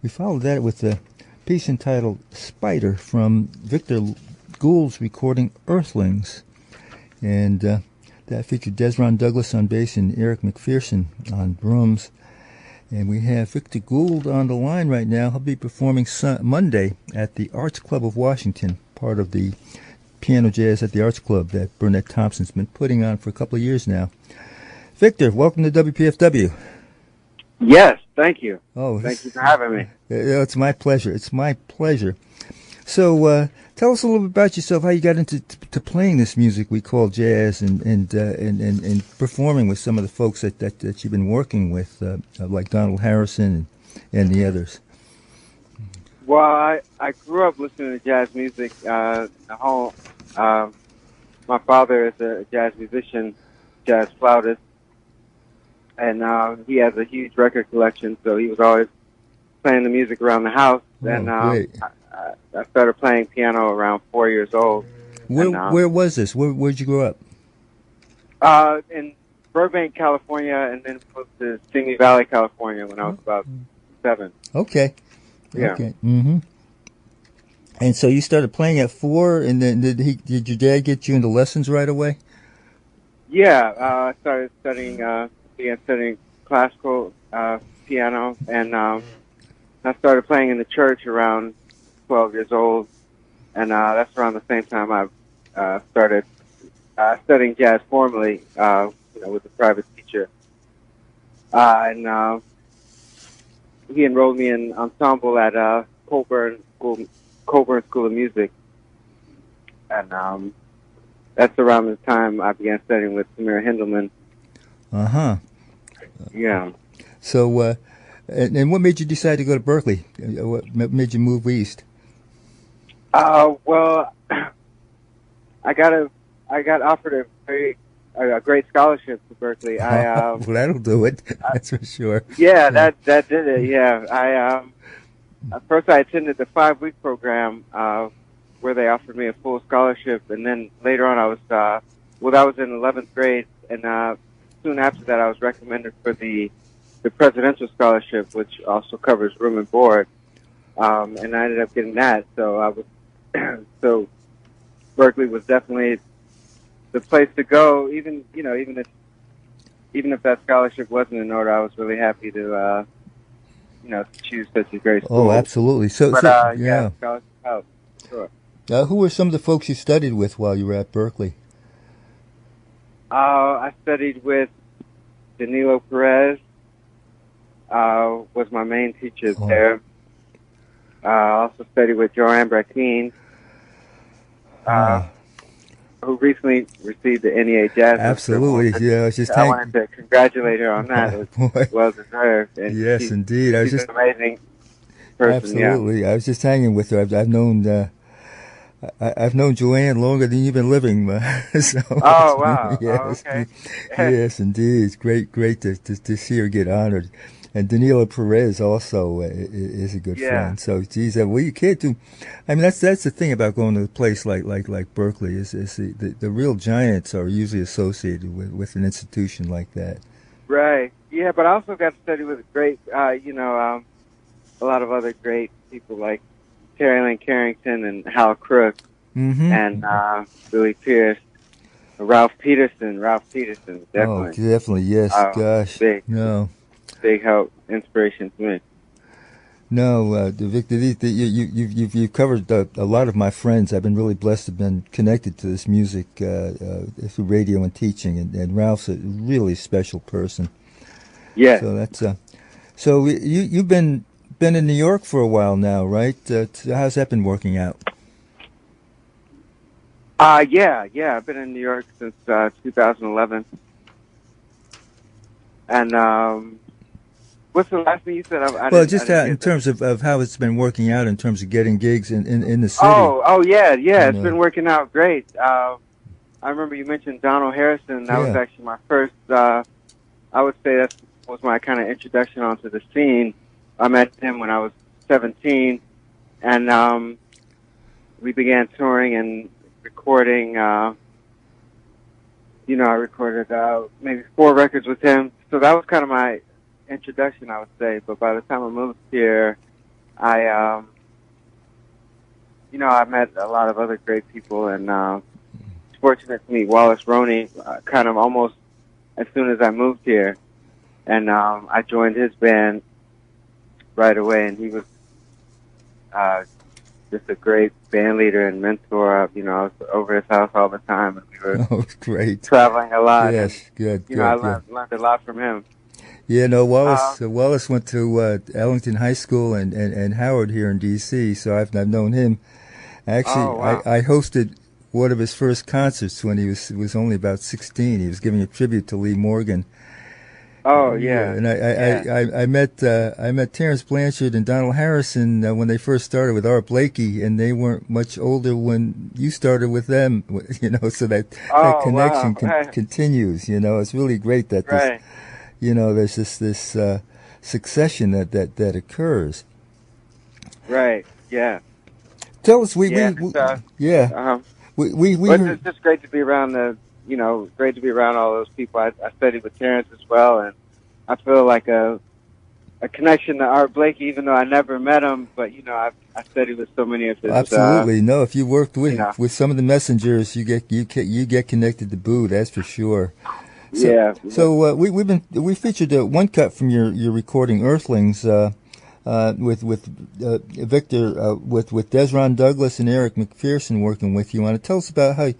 We followed that with a piece entitled Spider from Victor Gould's recording Earthlings. And that featured Desron Douglas on bass and Eric McPherson on drums. And we have Victor Gould on the line right now. He'll be performing Monday at the Arts Club of Washington, part of the Piano Jazz at the Arts Club that Burnett Thompson's been putting on for a couple of years now. Victor, welcome to WPFW. Yes, thank you. Oh, thank you for having me. It's my pleasure. It's my pleasure. So, tell us a little bit about yourself. How you got into to playing this music we call jazz, and performing with some of the folks that you've been working with, like Donald Harrison and the others. Well, I grew up listening to jazz music. My father is a jazz musician, jazz flautist, and he has a huge record collection. So he was always playing the music around the house. And I started playing piano around 4 years old. Where was this? Where'd you grow up? In Burbank, California, and then moved to Simi Valley, California when I was about 7. Okay. Yeah. Okay. Mm-hmm. And so you started playing at 4, and then did your dad get you into lessons right away? Yeah, I started began studying classical piano, and I started playing in the church around 12 years old, and that's around the same time I started studying jazz formally, with a private teacher. And he enrolled me in ensemble at Coburn School of Music, and that's around the time I began studying with Samira Hindelman. Uh-huh. Yeah. So, and what made you decide to go to Berkeley? What made you move east? Well, I got offered a great scholarship to Berkeley. Well, that'll do it. That's for sure. Yeah, that did it. Yeah, first I attended the 5-week program where they offered me a full scholarship, and then later on I was that was in 11th grade, and soon after that I was recommended for the presidential scholarship, which also covers room and board, and I ended up getting that. So so Berkeley was definitely the place to go. Even if that scholarship wasn't in order, I was really happy to to choose such a great school. Oh, absolutely. But yeah, scholarship helped. Sure. Who were some of the folks you studied with while you were at Berkeley? I studied with Danilo Perez. Was my main teacher there. I also studied with Joanne Brackeen, who recently received the NEA Jazz. Absolutely, yeah. I wanted to congratulate her on that. It was well deserved. And yes, indeed. She's an amazing person. Absolutely, yeah. I was just hanging with her. I've known Joanne longer than you've been living. So, oh wow! Yes, okay. Yes, indeed. It's great to see her get honored. And Danilo Perez also is a good friend. So, geez, well, you can't do. I mean, that's the thing about going to a place like Berkeley is the real giants are usually associated with an institution like that. Right. Yeah, but I also got to study with great, a lot of other great people like Terry Lane Carrington and Hal Crook, and Billy Pierce, Ralph Peterson, definitely. Oh, definitely, yes. Gosh, big help, inspiration to me. No, Victor, you've covered a lot of my friends. I've been really blessed to have been connected to this music through radio and teaching, and Ralph's a really special person. Yeah. So that's so you've been in New York for a while now, right? How's that been working out? Yeah. I've been in New York since 2011, and what's the last thing you said? In terms of how it's been working out in terms of getting gigs in the city. Oh yeah, it's been working out great. I remember you mentioned Donald Harrison. That was actually my first. I would say that was my kind of introduction onto the scene. I met him when I was 17, and we began touring and recording. I recorded maybe 4 records with him. So that was kind of my introduction, I would say. But by the time I moved here, I met a lot of other great people, and fortunate to meet Wallace Roney kind of almost as soon as I moved here, and I joined his band right away, and he was just a great band leader and mentor. I was over his house all the time, and we were great. traveling a lot. Yes, and, good. I learned a lot from him. Yeah, no, Wallace went to Ellington High School and Howard here in D.C., so I've known him. Actually, wow. I hosted one of his first concerts when he was only about 16. He was giving a tribute to Lee Morgan. Oh yeah, and I met Terrence Blanchard and Donald Harrison when they first started with Art Blakey, and they weren't much older when you started with them. So that connection continues. It's really great that this, there's this succession that occurs. Right. Yeah. Tell us, It's just great to be around great to be around all those people. I studied with Terrence as well, and I feel like a connection to Art Blakey, even though I never met him. But I studied with so many of his. Absolutely, no. If you worked with some of the messengers, you get connected to Boo. That's for sure. So, So we featured one cut from your recording Earthlings with Victor with Desron Douglas and Eric McPherson working with you on it. Tell us about how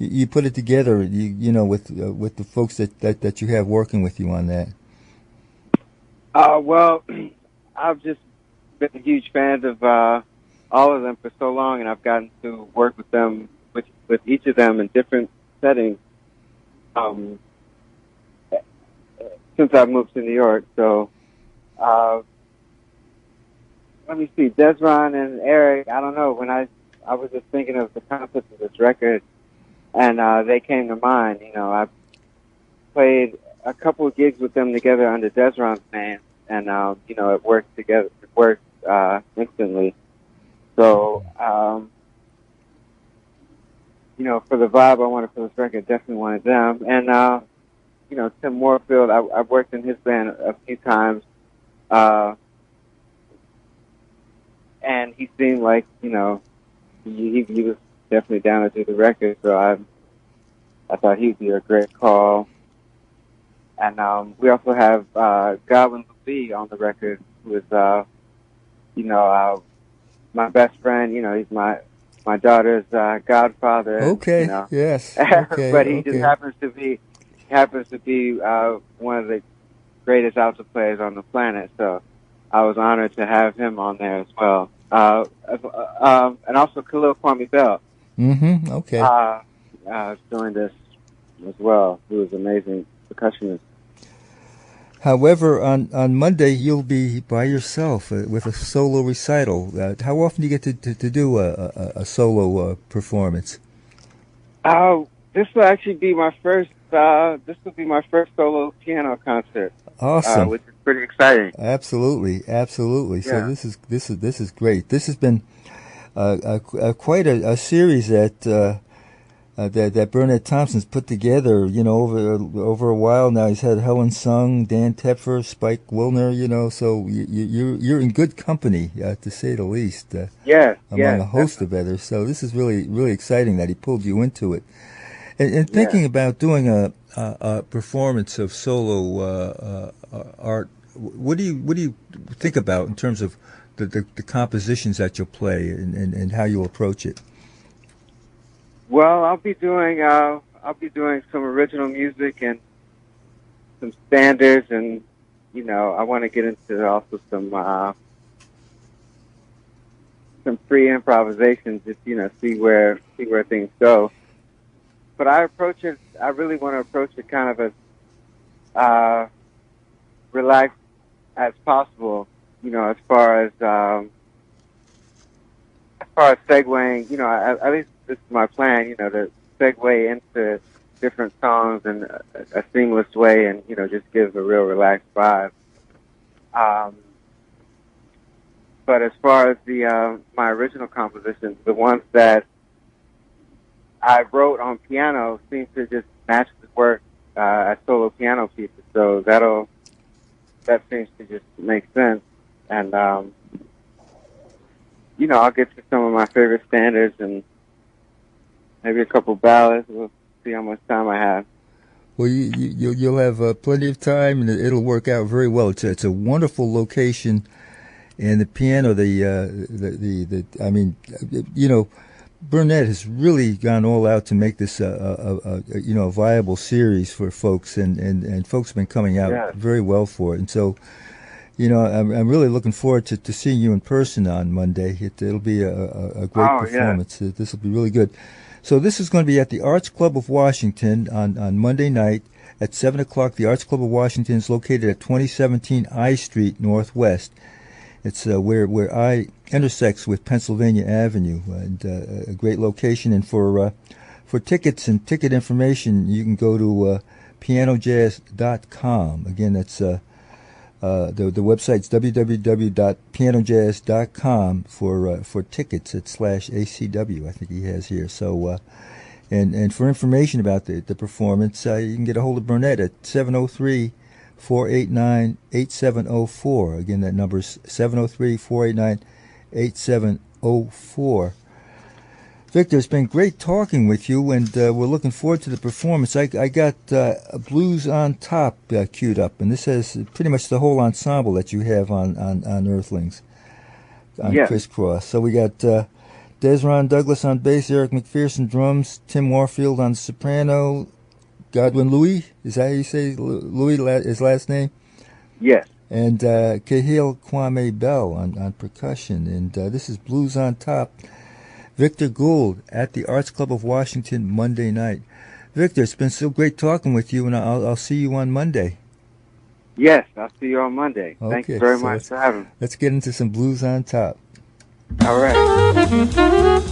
you put it together, with the folks that you have working with you on that. Well, I've just been a huge fan of all of them for so long, and I've gotten to work with them, with each of them in different settings since I've moved to New York. So let me see, Desron and Eric, I don't know, when I was just thinking of the concept of this record, and they came to mind. I played a couple of gigs with them together under Desron's name, and it worked together. It worked instantly. So, for the vibe I wanted for this record, definitely wanted them. And Tim Moorfield, I've worked in his band a few times, and he seemed like he was definitely down to do the record, so I thought he'd be a great call. And we also have Gould on the record, who is my best friend. He's my daughter's godfather. Okay. Yes. Okay. But he just happens to be one of the greatest alto players on the planet. So I was honored to have him on there as well. And also Khalil Kwame Bell. Mm-hmm. Okay. Joined us as well, who is an amazing percussionist. However, on Monday you'll be by yourself with a solo recital. How often do you get to do a solo performance? This will actually be my first. This will be my first solo piano concert. Awesome, which is pretty exciting. Absolutely. Yeah. So this is great. This has been quite a series that Burnett Thompson's put together. Over a while now. He's had Helen Sung, Dan Tepfer, Spike Wilner. So you're in good company, to say the least. Among a host of others. So this is really exciting that he pulled you into it. And thinking about doing a performance of solo art, what do you think about in terms of the compositions that you'll play and how you'll approach it? Well, I'll be doing some original music and some standards, and I want to get into also some free improvisations, just see where things go. But I really want to approach it kind of as relaxed as possible, as far as segueing, at least this is my plan, to segue into different songs in a seamless way and, just give a real relaxed vibe. But as far as my original compositions, the ones that I wrote on piano seem to just naturally work as solo piano pieces, so that seems to just make sense. And I'll get to some of my favorite standards and maybe a couple ballads. We'll see how much time I have. Well, you'll have plenty of time, and it'll work out very well. It's a wonderful location, and the piano, Burnett has really gone all out to make this a viable series for folks, and folks have been coming out very well for it. And so, I'm really looking forward to seeing you in person on Monday. It'll be a great performance. Yeah. This will be really good. So this is going to be at the Arts Club of Washington on Monday night at 7 o'clock. The Arts Club of Washington is located at 2017 I Street Northwest. It's where I intersects with Pennsylvania Avenue, and a great location. And for tickets and ticket information, you can go to pianojazz.com. Again, that's the website's www.pianojazz.com for tickets at /ACW. I think he has here. So and for information about the performance, you can get a hold of Burnett at 703-489-8704. Again, that number is 703-489-8704. Victor, it's been great talking with you, and we're looking forward to the performance. I got Blues on Top queued up, and this has pretty much the whole ensemble that you have on Earthlings, on Crisscross. So we got Desron Douglas on bass, Eric McPherson drums, Tim Warfield on soprano, Godwin Louis, is that how you say Louis, his last name? Yes. And Cahill Kwame Bell on percussion. And this is Blues on Top. Victor Gould at the Arts Club of Washington Monday night. Victor, it's been so great talking with you, and I'll see you on Monday. Yes, I'll see you on Monday. Okay, thank you very much for having me. Let's get into some Blues on Top. All right.